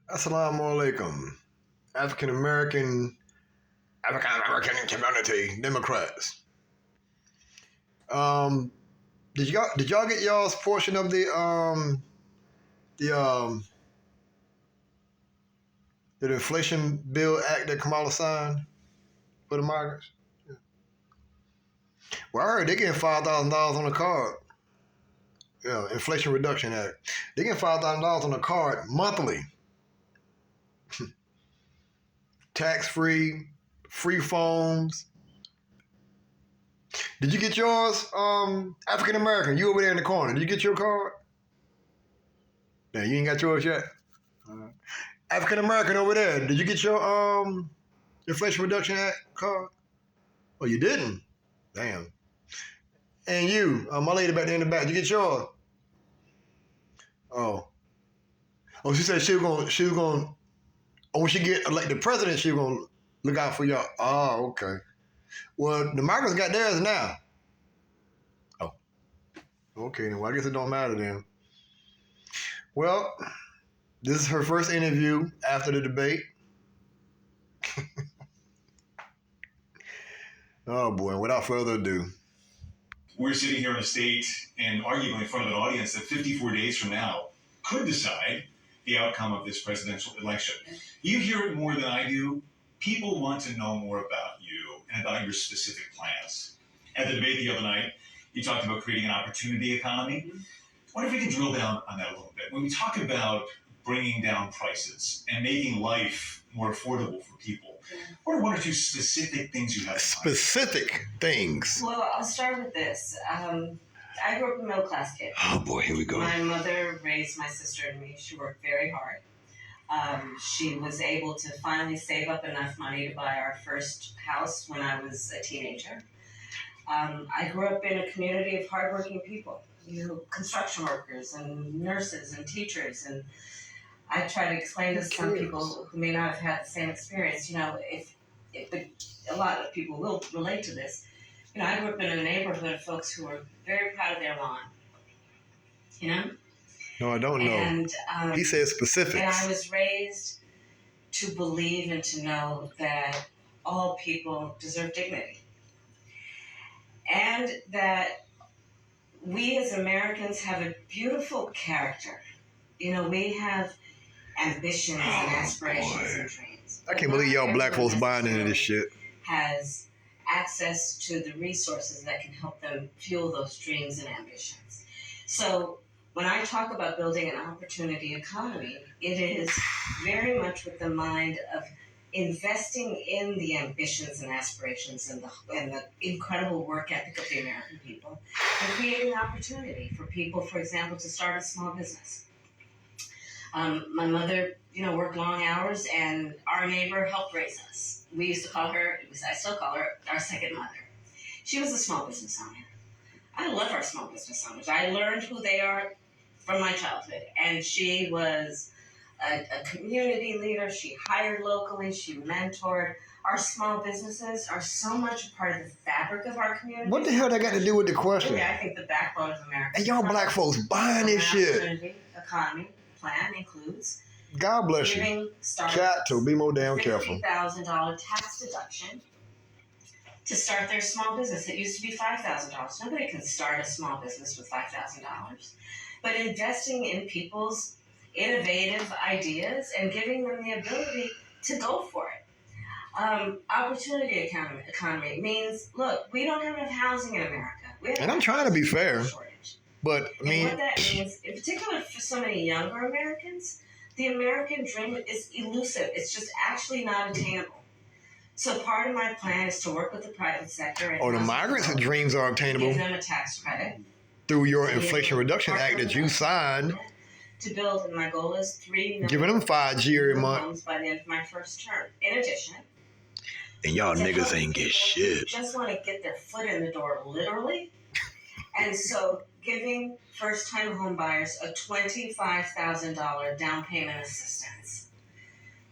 Assalamu alaikum. African American community Democrats. Um, did y'all get y'all's portion of the the Inflation Bill Act that Kamala signed for the migrants? Well, I heard they getting $5,000 on a card. Yeah, Inflation Reduction Act. They getting $5,000 on a card monthly. Tax free, free phones. Did you get yours? African American, you over there in the corner. Did you get your card? No, you ain't got yours yet. African American over there. Did you get your Inflation Reduction Act card? Oh, you didn't. Damn. And you, my lady back there in the back, did you get yours? Oh. Oh, she said she was gonna. Oh, when she get elected president, she was gonna look out for y'all. Oh, okay. Well, the migrants got theirs now. Oh. Okay, then. Well, I guess it don't matter then. Well, this is her first interview after the debate. Oh boy, without further ado. We're sitting here on a stage and arguing in front of an audience that 54 days from now could decide the outcome of this presidential election. You hear it more than I do. People want to know more about you and about your specific plans. At the debate the other night, you talked about creating an opportunity economy. I wonder if we can drill down on that a little bit. When we talk about bringing down prices and making life more affordable for people, what are one or two specific things you have in mind? Specific things. Well, I'll start with this. I grew up a middle-class kid. Oh boy, here we go. My mother raised my sister and me. She worked very hard. She was able to finally save up enough money to buy our first house when I was a teenager. I grew up in a community of hardworking people, construction workers and nurses and teachers. And I try to explain to some people who may not have had the same experience, if a lot of people will relate to this. I grew up in a neighborhood of folks who were very proud of their lawn. No, I don't know. And, he said specifics. And I was raised to believe and to know that all people deserve dignity. And that we as Americans have a beautiful character. We have ambitions and aspirations and dreams. I can't believe y'all black folks buying into this shit. Has access to the resources that can help them fuel those dreams and ambitions. So when I talk about building an opportunity economy, it is very much with the mind of investing in the ambitions and aspirations and the incredible work ethic of the American people and creating an opportunity for people, for example, to start a small business. My mother, worked long hours, and our neighbor helped raise us. We used to call her, I still call her, our second mother. She was a small business owner. I love our small business owners. I learned who they are from my childhood, and she was a community leader. She hired locally. She mentored. Our small businesses are so much a part of the fabric of our community. What the hell that got to do with the question? Really, I think the backbone of America. And y'all black folks buying this shit. Economy plan includes God bless giving you. startups Cat to be more damn careful. $50,000 tax deduction to start their small business. It used to be $5,000. Nobody can start a small business with $5,000. But investing in people's innovative ideas and giving them the ability to go for it. Opportunity economy means, look, we don't have enough housing in America. And I'm trying to be fair. Shortage. But, I mean... And what that means, in particular for so many younger Americans, the American dream is elusive. It's just actually not attainable. So part of my plan is to work with the private sector. And the migrants' dreams are obtainable. Give them a tax credit. Through your Inflation Reduction Act that you signed. To build, and my goal is 3 million. Giving them 5 year a month. Homes by the end of my first term. In addition. And y'all niggas ain't get shit. Just want to get their foot in the door, literally. And so giving first-time home buyers a $25,000 down payment assistance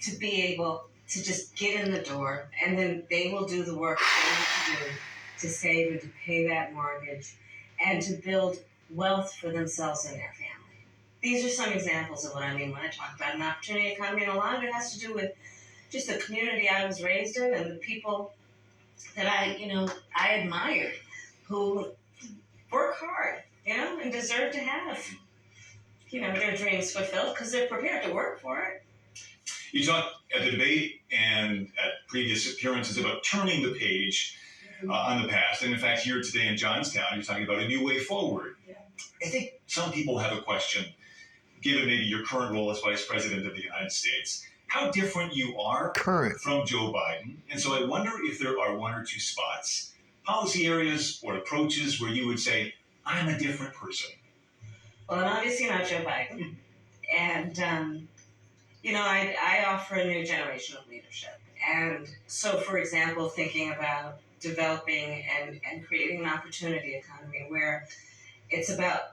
to be able to just get in the door, and then they will do the work they need to do to save and to pay that mortgage and to build wealth for themselves and their family. these are some examples of what I mean when I talk about an opportunity economy, and a lot of it has to do with just the community I was raised in and the people that I admired, who work hard, and deserve to have, their dreams fulfilled because they're prepared to work for it. You talked at the debate and at previous appearances about turning the page on the past. And in fact, here today in Johnstown, you're talking about a new way forward. Yeah. I think some people have a question, given maybe your current role as Vice President of the United States, how different you are from Joe Biden. And so I wonder if there are one or two spots, policy areas or approaches where you would say, I'm a different person. Well, I'm obviously not Joe Biden. And, I offer a new generation of leadership. And so, for example, thinking about developing and creating an opportunity economy where it's about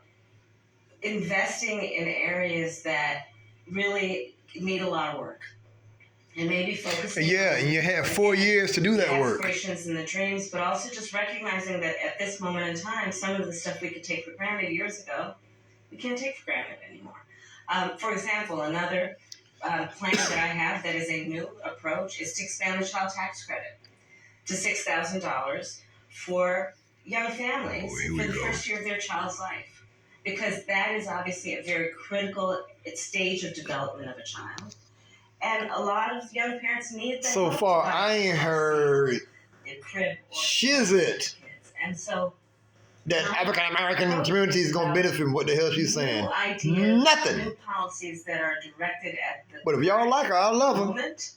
investing in areas that really need a lot of work. And maybe focusing and you have 4 years to do that the work. aspirations and the dreams, but also just recognizing that at this moment in time, some of the stuff we could take for granted years ago, we can't take for granted anymore. For example, another plan that I have that is a new approach is to expand the child tax credit to $6,000 for young families for the first year of their child's life. Because that is obviously a very critical stage of development of a child. And a lot of young parents need that. So far, I ain't heard shizit. And so that African American community is going to benefit from what the hell she's saying. Nothing. New policies that are directed at the. But if y'all like her, I love her. Moment.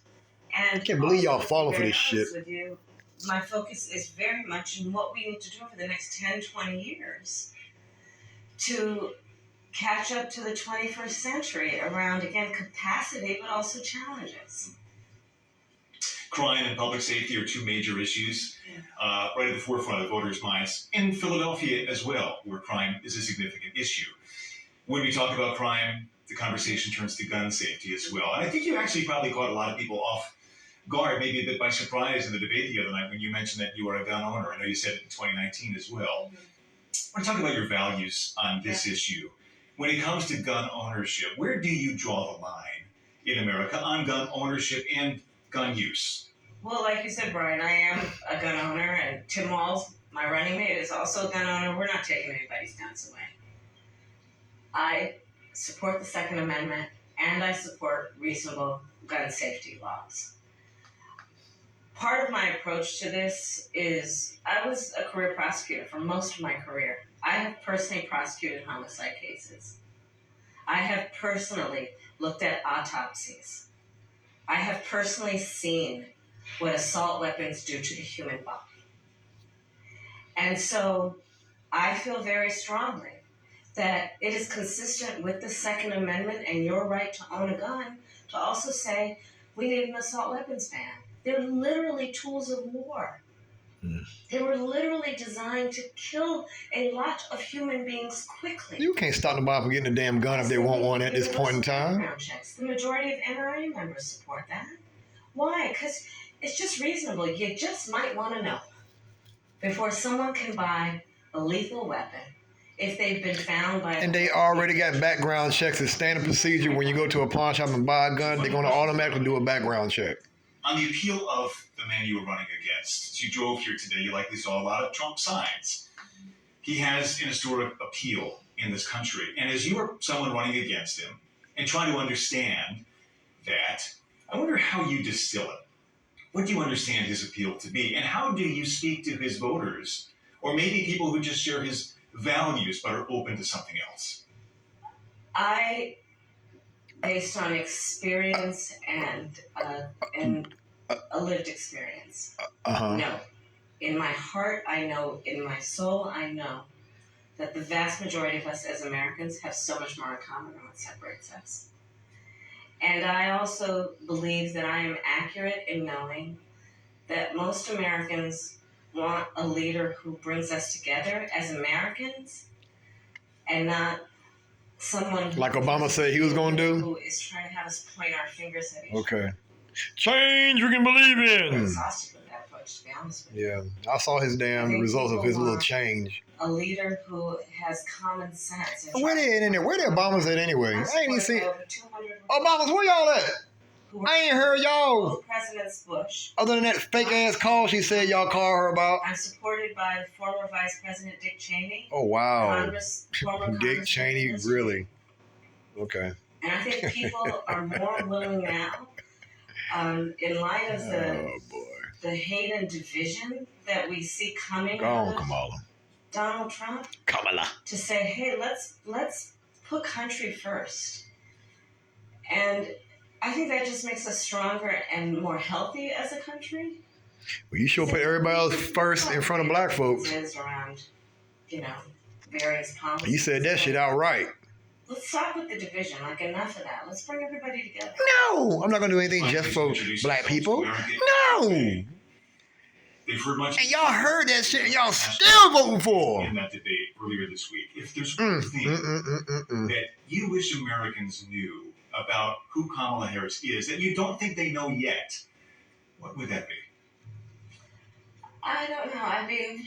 And I can't believe y'all falling for this shit. With you, my focus is very much in what we need to do for the next 10, 20 years to catch up to the 21st century around, again, capacity, but also challenges. Crime and public safety are two major issues right at the forefront of voters' minds. In Philadelphia as well, where crime is a significant issue. When we talk about crime, the conversation turns to gun safety as well. And I think you actually probably caught a lot of people off guard, maybe a bit by surprise in the debate the other night when you mentioned that you are a gun owner. I know you said it in 2019 as well. I want to talk about your values on this issue. When it comes to gun ownership, where do you draw the line in America on gun ownership and gun use? Well, like you said, Brian, I am a gun owner, and Tim Walz, my running mate, is also a gun owner. We're not taking anybody's guns away. I support the Second Amendment, and I support reasonable gun safety laws. Part of my approach to this is I was a career prosecutor for most of my career. I have personally prosecuted homicide cases. I have personally looked at autopsies. I have personally seen what assault weapons do to the human body. And so I feel very strongly that it is consistent with the Second Amendment and your right to own a gun to also say we need an assault weapons ban. They're literally tools of war. They were literally designed to kill a lot of human beings quickly. You can't stop nobody from getting a damn gun if they want one at this point in time. Checks. The majority of NRA members support that. Why? Because it's just reasonable. You just might want to know before someone can buy a lethal weapon if they've been found by... And they already got background checks. It's standard procedure. When you go to a pawn shop and buy a gun, they're going to automatically do a background check. On the appeal of the man you were running against, as you drove here today, you likely saw a lot of Trump signs. He has an historic appeal in this country. And as you are someone running against him and trying to understand that, I wonder how you distill it. What do you understand his appeal to be? And how do you speak to his voters? Or maybe people who just share his values but are open to something else? Based on experience and a lived experience. No. In my heart, I know. In my soul, I know that the vast majority of us as Americans have so much more in common than what separates us. And I also believe that I am accurate in knowing that most Americans want a leader who brings us together as Americans and not someone like Obama said he was going to do? Who is trying to have us point our fingers at each other. Okay. Change we can believe in. I'm exhausted with that approach. approach, to be honest with you. Yeah, I saw his I damn think results of people his little want change. A leader who has common sense. And Where they at in there? Where the Obamas at anyway? I'm I ain't even supported seen by over 200 Obamas. Where y'all at? who were I ain't heard y'all. both Presidents Bush. Other than that fake ass call she said y'all call her about. I'm supported by the former Vice President Dick Cheney. Oh wow, Former Dick Congressman Cheney, Dick really? Okay. And I think people are more willing now, in light of Oh boy. the hate and division that we see coming Go out on, of Kamala. Donald Trump, Kamala. to say, hey, let's put country first. And I think that just makes us stronger and more healthy as a country. Well, you sure put everybody else first in front of black folks. Around, various policies. You said that shit outright. Let's stop with the division. Like, enough of that. Let's bring everybody together. No, I'm not gonna do anything just for black people. No. They've heard much. And y'all heard that shit, and y'all still voting for. In that debate earlier this week, if there's one thing that you wish Americans knew about who Kamala Harris is that you don't think they know yet, what would that be? I don't know. I mean,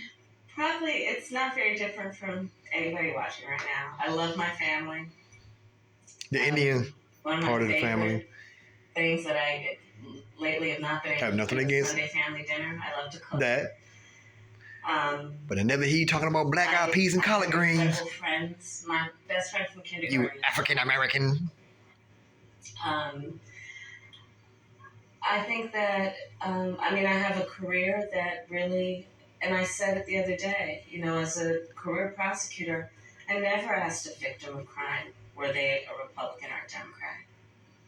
probably it's not very different from anybody watching right now. I love my family. The Indian One of my part of the favorite family. things that I lately have not been able Have to nothing do against Sunday family dinner. I love to cook. that. But I never hear you talking about black eyed peas and collard greens. Several friends. My best friend from You kindergarten. African American. I think that, I have a career that really, and I said it the other day, as a career prosecutor, I never asked a victim of crime, were they a Republican or a Democrat.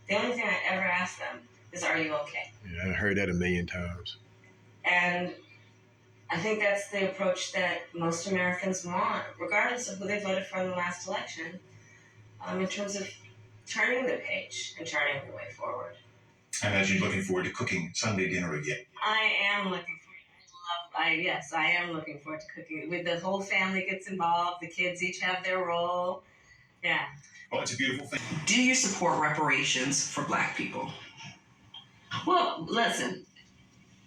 The only thing I ever asked them is, are you okay? Yeah, I heard that a million times. And I think that's the approach that most Americans want, regardless of who they voted for in the last election, in terms of turning the page and charting the way forward. I imagine you're looking forward to cooking Sunday dinner again. I am looking I am looking forward to cooking. With the whole family gets involved, the kids each have their role. Yeah. Well, it's a beautiful thing. Do you support reparations for black people? Well, listen,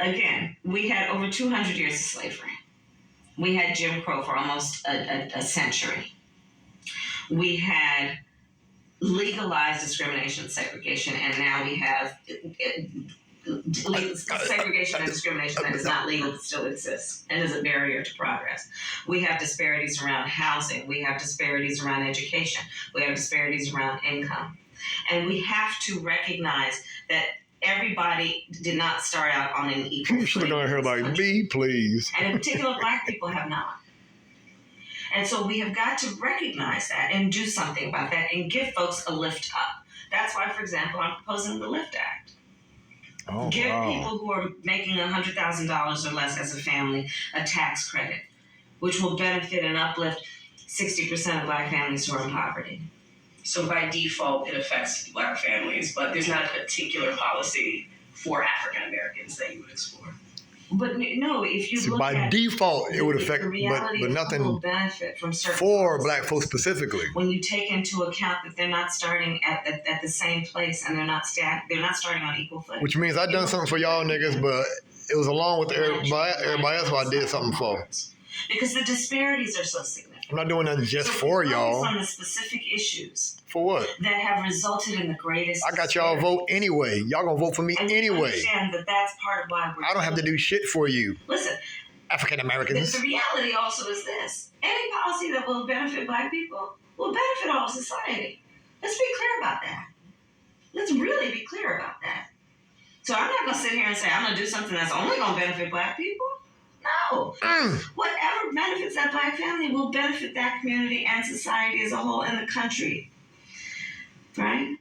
again, we had over 200 years of slavery. We had Jim Crow for almost a century. We had legalized discrimination and segregation, and now we have segregation and discrimination that is not legal but still exists and is a barrier to progress. We have disparities around housing. We have disparities around education. We have disparities around income. And we have to recognize that everybody did not start out on an equal footing. You should have gone here like me, please. And in particular, black people have not. And so we have got to recognize that and do something about that and give folks a lift up. That's why, for example, I'm proposing the LIFT Act. Oh, Give wow. people who are making $100,000 or less as a family a tax credit, which will benefit and uplift 60% of black families who are in poverty. So by default, it affects black families, but there's not a particular policy for African Americans that you would explore. But no, if you See, look by at default, it would affect, the reality but of nothing who will benefit from certain for policies. black folks specifically. When you take into account that they're not starting at the same place and they're not starting on equal footing. Which means I done something for y'all niggas, but it was along with everybody else who I did something for. Because the disparities are so significant. I'm not doing nothing just So for y'all. focus on the specific issues For what? that have resulted in the greatest. I got y'all vote anyway. Y'all gonna vote for me and anyway. Understand that that's part of why we're. I don't have to do shit for you, Listen, African Americans. the reality also is this: any policy that will benefit black people will benefit all of society. Let's be clear about that. Let's really be clear about that. So I'm not gonna sit here and say I'm gonna do something that's only gonna benefit black people. No. Whatever benefits that black family will benefit that community and society as a whole and the country. Right?